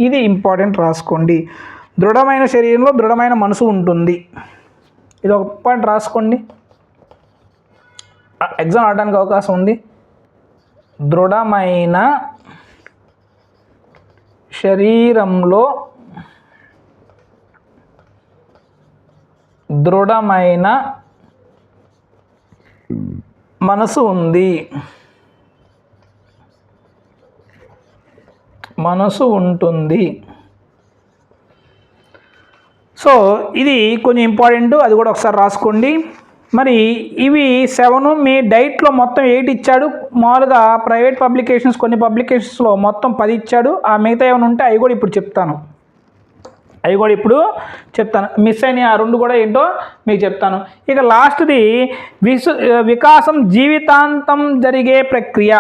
ఇది ఇంపార్టెంట్, రాసుకోండి. దృఢమైన శరీరంలో దృఢమైన మనసు ఉంటుంది. ఇది ఒక పాయింట్ రాసుకోండి, ఎగ్జామ్ ఆడడానికి అవకాశం ఉంది. దృఢమైన శరీరంలో దృఢమైన మనసు ఉంటుంది. సో ఇది కొంచెం ఇంపార్టెంట్, అది కూడా ఒకసారి రాసుకోండి. మరి ఇవి 7 మీ డైట్లో మొత్తం 8 ఇచ్చాడు. మామూలుగా ప్రైవేట్ పబ్లికేషన్స్ కొన్ని పబ్లికేషన్స్లో మొత్తం 10 ఇచ్చాడు. ఆ మిగతా ఏమైనా ఉంటే అవి కూడా ఇప్పుడు చెప్తాను. మిస్ అయిన ఆ 2 కూడా ఏంటో మీకు చెప్తాను. ఇక లాస్ట్ది వికాసం జీవితాంతం జరిగే ప్రక్రియ.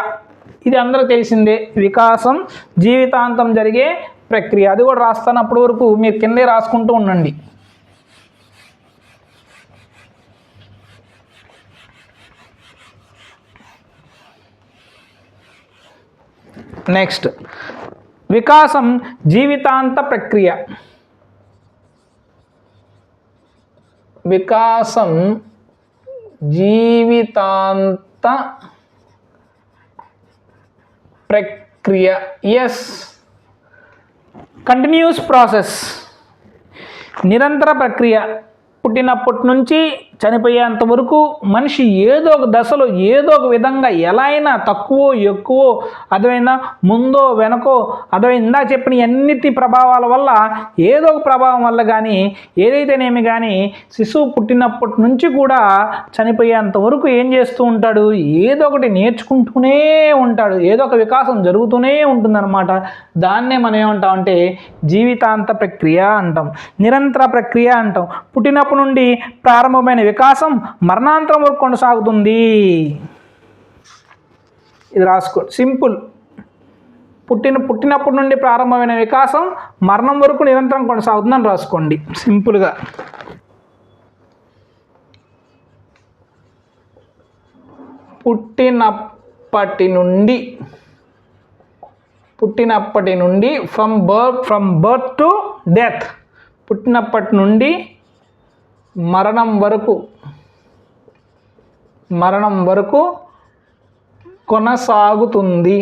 ఇది అందరికీ తెలిసిందే, వికాసం జీవితాంతం జరిగే ప్రక్రియ. అది కూడా రాస్తాను, అప్పటి వరకు మీరు కిందే రాసుకుంటూ ఉండండి. నెక్స్ట్ వికాసం జీవితాంత ప్రక్రియ. వికాసం జీవితాంత ప్రక్రియ. ఎస్, కంటిన్యూస్ ప్రాసెస్, నిరంతర ప్రక్రియ. పుట్టినప్పటి నుంచి చనిపోయేంత వరకు మనిషి ఏదో ఒక దశలో ఏదో ఒక విధంగా ఎలా అయినా తక్కువ ఎక్కువ అర్థమైందా, ముందో వెనకో అర్థమైంది, ఇందాక చెప్పిన అన్నిటి ప్రభావాల వల్ల ఏదో ఒక ప్రభావం వల్ల కానీ ఏదైతేనేమి కానీ శిశువు పుట్టినప్పటి నుంచి కూడా చనిపోయేంత వరకు ఏం చేస్తూ ఉంటాడు, ఏదో ఒకటి నేర్చుకుంటూనే ఉంటాడు, ఏదో ఒక వికాసం జరుగుతూనే ఉంటుందన్నమాట. దాన్నే మనం ఏమంటామంటే జీవితాంత ప్రక్రియ అంటాం, నిరంతర ప్రక్రియ అంటాం. పుట్టినప్పటి నుండి ప్రారంభమైన వికాసం మరణాంతరం వరకు కొనసాగుతుంది. ఇది రాసుకోండి, సింపుల్. పుట్టినప్పటి నుండి ప్రారంభమైన వికాసం మరణం వరకు నిరంతరం కొనసాగుతుందని రాసుకోండి సింపుల్గా. పుట్టినప్పటి నుండి ఫ్రమ్ బర్త్ టు డెత్, పుట్టినప్పటి నుండి మరణం వరకు కొనసాగుతుంది.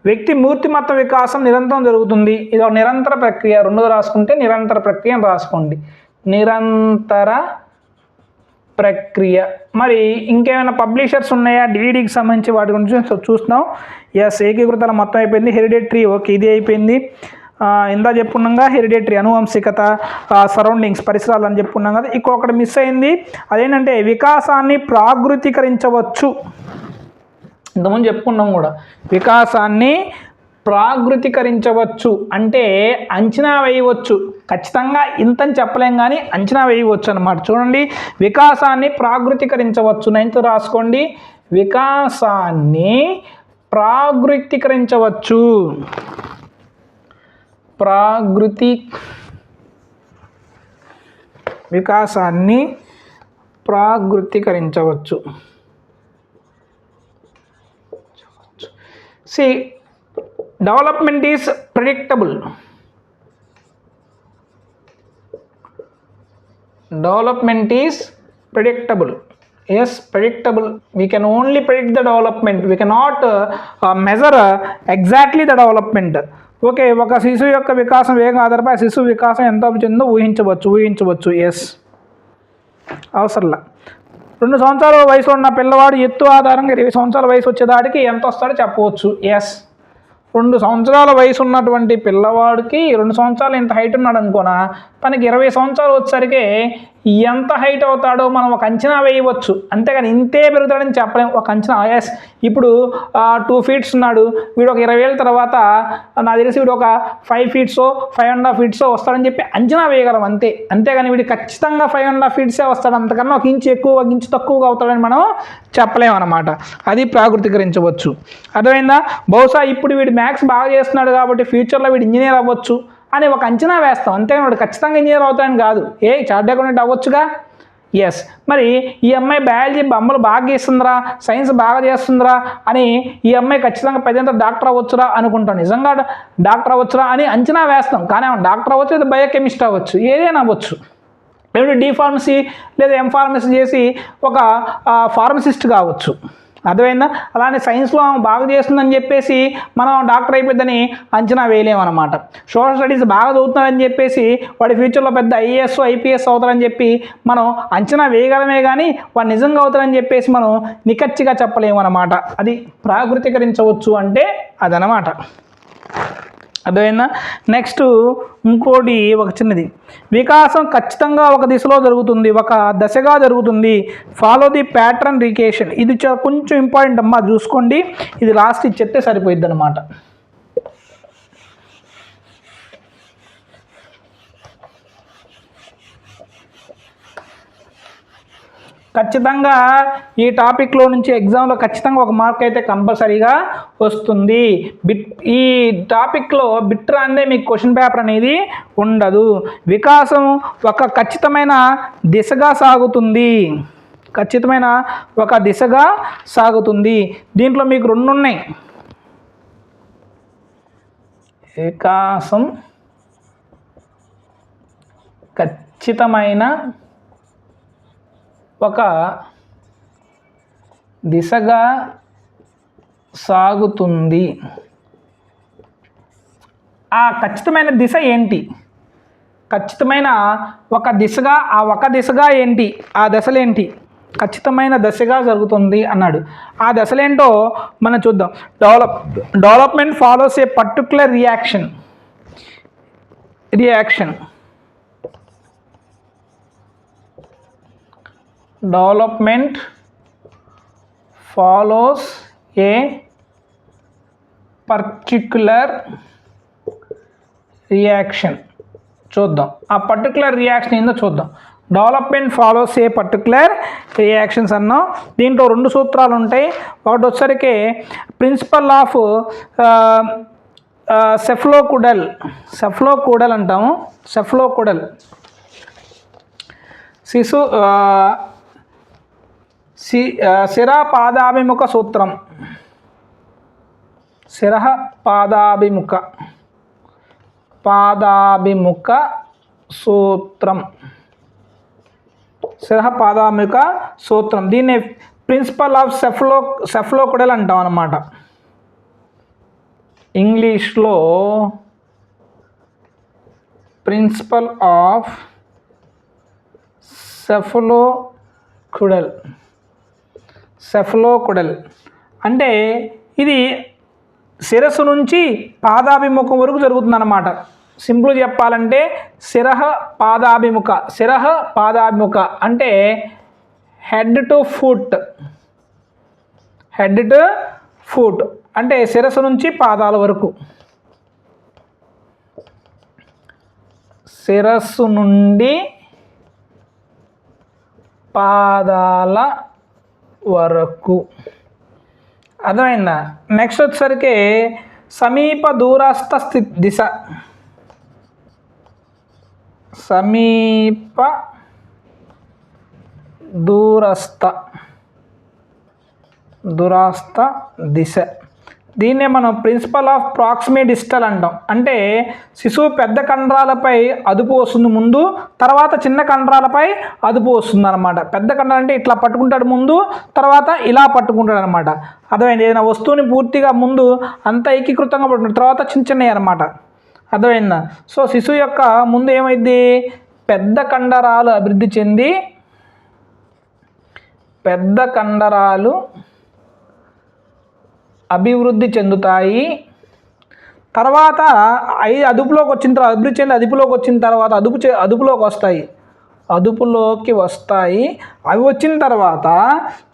వ్యక్తి మూర్తిమత్త వికాసం నిరంతరం జరుగుతుంది. ఇది ఒక నిరంతర ప్రక్రియ. 2 రాసుకుంటే నిరంతర ప్రక్రియ అని రాసుకోండి, నిరంతర ప్రక్రియ. మరి ఇంకేమైనా పబ్లిషర్స్ ఉన్నాయా డివిడికి సంబంధించి, వాటి గురించి చూస్తున్నాం. ఎస్, ఏకీకృతాలు మొత్తం అయిపోయింది. హెరిడిటరీ ఓకే, ఇది అయిపోయింది. ఇందా చెప్పుకున్నాగా హెరిడిటరీ అనువంశికత, సరౌండింగ్స్ పరిసరాలు అని చెప్పుకున్నాం కదా. ఇక్కడ ఒకటి మిస్ అయింది, అదేంటంటే వికాసాన్ని ప్రాగృతీకరించవచ్చు. ఇంతకుముందు చెప్పుకున్నాం కూడా, వికాసాన్ని ప్రాగృతీకరించవచ్చు అంటే అంచనా వేయవచ్చు. ఖచ్చితంగా ఇంతని చెప్పలేం కానీ అంచనా వేయవచ్చు అన్నమాట. చూడండి, వికాసాన్ని ప్రాగృతీకరించవచ్చు. 9th రాసుకోండి, వికాసాన్ని ప్రాగృతీకరించవచ్చు. వికాసాన్ని ప్రాగృతీకరించవచ్చు. C development is predictable. Development is predictable. Yes, predictable. We can only predict the development. We cannot measure exactly the development. Okay, ఒక శిశువు యొక్క వికాసం వేగం ఆధారపై శిశువు వికాసం ఎంత చెందో ఊహించవచ్చు. ఎస్, అవసరంలా. 2 సంవత్సరాల వయసులో ఉన్న పిల్లవాడు ఎత్తు ఆధారంగా 20 సంవత్సరాల వయసు వచ్చేదానికి ఎంత వస్తాడో చెప్పవచ్చు. ఎస్, 2 సంవత్సరాల వయసు ఉన్నటువంటి పిల్లవాడికి 2 సంవత్సరాలు ఇంత హైట్ ఉన్నాడు అనుకోనా, తనకి 20 సంవత్సరాలు వచ్చేసరికి ఎంత హైట్ అవుతాడో మనం ఒక అంచనా వేయవచ్చు. అంతేగాని ఇంతే పెరుగుతాడని చెప్పలేం. ఒక అంచనా, ఎస్ ఇప్పుడు 2 feet ఉన్నాడు, వీడు ఒక 20 ఏళ్ళ తర్వాత నాకు తెలిసి వీడు ఒక 5 feet 5.5 feet వస్తాడని చెప్పి అంచనా వేయగలం అంతే. అంతేగాని వీడు ఖచ్చితంగా 5.5 feet వస్తాడు, అంతకన్నా ఒక ఇంచు ఎక్కువ ఒక ఇంచు తక్కువగా అవుతాడని మనం చెప్పలేమన్నమాట. అది ప్రాకృతీకరించవచ్చు. అర్థమైందా? బహుశా ఇప్పుడు వీడు మ్యాథ్స్ బాగా చేస్తున్నాడు కాబట్టి ఫ్యూచర్లో వీడు ఇంజనీర్ అవ్వచ్చు అని ఒక అంచనా వేస్తాం. అంతేగాని వాడు ఖచ్చితంగా ఇంజనీర్ అవుతాడని కాదు. Chart accountant అవ్వచ్చుగా. ఎస్, మరి ఈ అమ్మాయి బయాలజీ బొమ్మలు బాగా గీస్తుందిరా, సైన్స్ బాగా చేస్తుందిరా అని ఈ అమ్మాయి ఖచ్చితంగా పెద్ద డాక్టర్ అవ్వచ్చురా అనుకుంటాం. నిజంగా డాక్టర్ అవ్వచ్చురా అని అంచనా వేస్తాం. కానీ డాక్టర్ అవ్వచ్చు, లేదా బయోకెమిస్ట్ అవ్వచ్చు, ఏదైనా అవ్వచ్చు. లేదంటే D.Pharmacy లేదా M.Pharmacy చేసి ఒక ఫార్మసిస్ట్ కావచ్చు. అర్థమైందా? అలానే సైన్స్లో బాగా చేస్తుందని చెప్పేసి మనం డాక్టర్ అయిపోద్దని అంచనా వేయలేమన్నమాట. సోషల్ స్టడీస్ బాగా చదువుతున్నాడని చెప్పేసి వాడి ఫ్యూచర్లో పెద్ద IAS IPS అవుతారని చెప్పి మనం అంచనా వేయగలమే కానీ వాడు నిజంగా అవుతారని చెప్పేసి మనం నిఖచ్చిగా చెప్పలేమన్నమాట. అది ప్రాకృతీకరించవచ్చు అంటే అదనమాట. అర్థమైందా? నెక్స్ట్ ఇంకోటి ఒక చిన్నది, వికాసం ఖచ్చితంగా ఒక దిశలో జరుగుతుంది, ఒక దశగా జరుగుతుంది. ఫాలో ది ప్యాటర్న్ రికేషన్. ఇది కొంచెం ఇంపార్టెంట్ అమ్మా, చూసుకోండి. ఇది లాస్ట్ ఇచ్చేస్తే సరిపోయిద్ది అనమాట. ఖచ్చితంగా ఈ టాపిక్లో నుంచి ఎగ్జామ్లో ఖచ్చితంగా ఒక మార్క్ అయితే కంపల్సరీగా వస్తుంది. ఈ టాపిక్లో బిట్ రాందే మీకు క్వశ్చన్ పేపర్ అనేది ఉండదు. వికాసం ఒక ఖచ్చితమైన దిశగా సాగుతుంది. దీంట్లో మీకు 2 ఉన్నాయి. వికాసం ఖచ్చితమైన ఒక దిశగా సాగుతుంది. ఆ ఖచ్చితమైన దిశ ఏంటి? ఖచ్చితమైన ఒక దిశగా, ఆ ఒక దిశగా ఏంటి? ఆ దశలేంటి? ఖచ్చితమైన దశగా జరుగుతుంది అన్నాడు. ఆ దశలేంటో మనం చూద్దాం. Development follows A particular reaction. Development follows a particular reaction. చూద్దాం ఆ పర్టికులర్ రియాక్షన్ ఏందో చూద్దాం. డెవలప్మెంట్ ఫాలోస్ ఏ పర్టికులర్ రియాక్షన్స్ అన్నాం. దీంట్లో 2 సూత్రాలు ఉంటాయి. ఒకటి వచ్చరికి ప్రిన్సిపల్ ఆఫ్ సెఫ్లోకూడల్ అంటాము. శిరపాదాభిముఖ సూత్రం. శిరపాదాభిముఖ సూత్రం. దీన్ని ప్రిన్సిపల్ ఆఫ్ సెఫ్లోకూడల్ అంటాం అన్నమాట. ఇంగ్లీష్లో ప్రిన్సిపల్ ఆఫ్ సెఫ్లోకూడల్ అంటే ఇది శిరస్సు నుంచి పాదాభిముఖం వరకు జరుగుతుందన్నమాట. సింపుల్ చెప్పాలంటే పాదాభిముఖ అంటే హెడ్ టు ఫుట్ అంటే శిరస్సు నుంచి పాదాల వరకు. శిరస్సు నుండి పాదాల వరకు. అర్థమైందా? నెక్స్ట్ వచ్చేసరికి సమీప దూరస్థ దిశ. సమీప దూరస్థ దిశ. దీన్నే మనం ప్రిన్సిపల్ ఆఫ్ ప్రాక్సిమీ డిస్టల్ అంటాం. అంటే శిశువు పెద్ద కండరాలపై అదుపు వస్తుంది ముందు, తర్వాత చిన్న కండరాలపై అదుపు వస్తుంది అనమాట. పెద్ద కండరాలు అంటే ఇట్లా పట్టుకుంటాడు ముందు, తర్వాత ఇలా పట్టుకుంటాడు అనమాట. అర్థమైంది? ఏదైనా వస్తువుని పూర్తిగా ముందు అంత ఏకీకృతంగా పట్టుకుంటాడు, తర్వాత చిన్న చిన్నవి అనమాట. అర్థమైందా? సో శిశువు యొక్క ముందు ఏమైంది, పెద్ద కండరాలు అభివృద్ధి చెంది పెద్ద కండరాలు అభివృద్ధి చెందుతాయి. తర్వాత అదుపులోకి వచ్చిన తర్వాత అభివృద్ధి చెంది అదుపులోకి వచ్చిన తర్వాత అదుపులోకి వస్తాయి. అవి వచ్చిన తర్వాత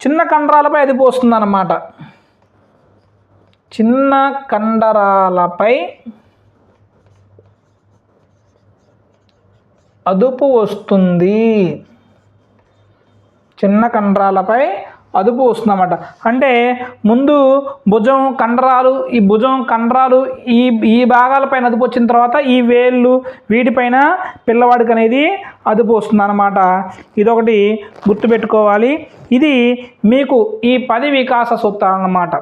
చిన్న కండరాలపై అదుపు వస్తుంది అన్నమాట. చిన్న కండరాలపై అదుపు వస్తుంది. చిన్న కండరాలపై అదుపు వస్తుందన్నమాట. అంటే ముందు భుజం కండరాలు, ఈ భుజం కండరాలు ఈ భాగాలపైన అదుపు వచ్చిన తర్వాత ఈ వేళ్ళు వీటిపైన పిల్లవాడికి అనేది అదుపు వస్తుంది అన్నమాట. ఇదొకటి గుర్తుపెట్టుకోవాలి. ఇది మీకు ఈ 10 వికాస సూత్రాలు అన్నమాట.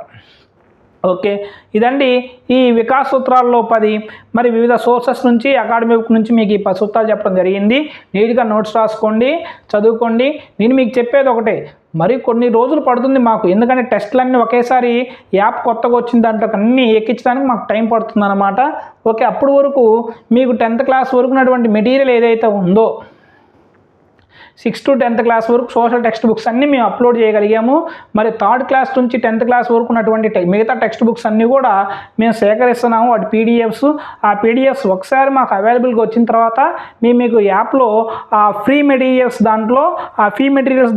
ఓకే, ఇదండి ఈ వికాస సూత్రాల్లో 10. మరి వివిధ సోర్సెస్ నుంచి, అకాడమిక్ నుంచి మీకు ఈ 10 సూత్రాలు చెప్పడం జరిగింది. నీట్గా నోట్స్ రాసుకోండి, చదువుకోండి. నేను మీకు చెప్పేది ఒకటే, మరి కొన్ని రోజులు పడుతుంది మాకు, ఎందుకంటే టెస్టులన్నీ ఒకేసారి యాప్ కొత్తగా వచ్చిన దాంట్లో అన్నీ ఎక్కించడానికి మాకు టైం పడుతుంది అన్నమాట. ఓకే, అప్పటి వరకు మీకు 10th క్లాస్ వరకు ఉన్నటువంటి మెటీరియల్ ఏదైతే ఉందో 6th to 10th క్లాస్ వరకు సోషల్ టెక్స్ట్ బుక్స్ అన్నీ మేము అప్లోడ్ చేయగలిగాము. మరి 3rd క్లాస్ నుంచి 10th క్లాస్ వరకు ఉన్నటువంటి మిగతా టెక్స్ట్ బుక్స్ అన్నీ కూడా మేము సేకరిస్తున్నాము. వాటి పీడిఎఫ్స్. ఆ పీడిఎఫ్స్ ఒకసారి మాకు అవైలబుల్గా వచ్చిన తర్వాత మీకు యాప్లో ఆ ఫ్రీ మెటీరియల్స్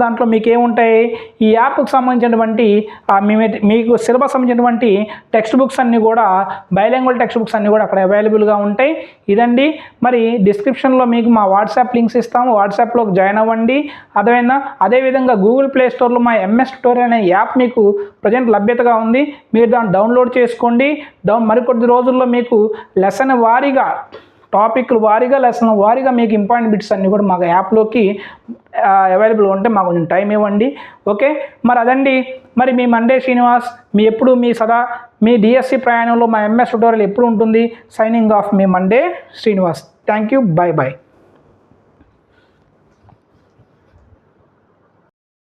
దాంట్లో మీకు ఏముంటాయి, ఈ యాప్కి సంబంధించినటువంటి మీకు సిలబస్ సంబంధించినటువంటి టెక్స్ట్ బుక్స్ అన్నీ కూడా, బైలాంగ్వేజ్ టెక్స్ట్ బుక్స్ అన్నీ కూడా అక్కడ అవైలబుల్గా ఉంటాయి. ఇదండి. మరి డిస్క్రిప్షన్లో మీకు మా వాట్సాప్ లింక్స్ ఇస్తాము, వాట్సాప్లోకి జాయిన్ అవ్వండి. అర్థమైందా? అదేవిధంగా గూగుల్ ప్లే స్టోర్లో మా ఎంఎస్ ట్యూటోరియల్ అనే యాప్ మీకు ప్రజెంట్ లభ్యతగా ఉంది. మీరు దాన్ని డౌన్లోడ్ చేసుకోండి. మరికొద్ది రోజుల్లో మీకు లెసన్ వారీగా, టాపిక్లు వారీగా, లెసన్ వారీగా మీకు ఇంపార్టెంట్ బిట్స్ అన్నీ కూడా మాకు యాప్లోకి అవైలబుల్ ఉంటే మాకు కొంచెం టైం ఇవ్వండి. ఓకే, మరి అదండి. మరి మీ మండే శ్రీనివాస్, మీ డిఎస్సి ప్రయాణంలో మా ఎంఎస్ ట్యూటోరియల్ ఎప్పుడు ఉంటుంది. Signing off, me Monday Srinivas. Thank you. By.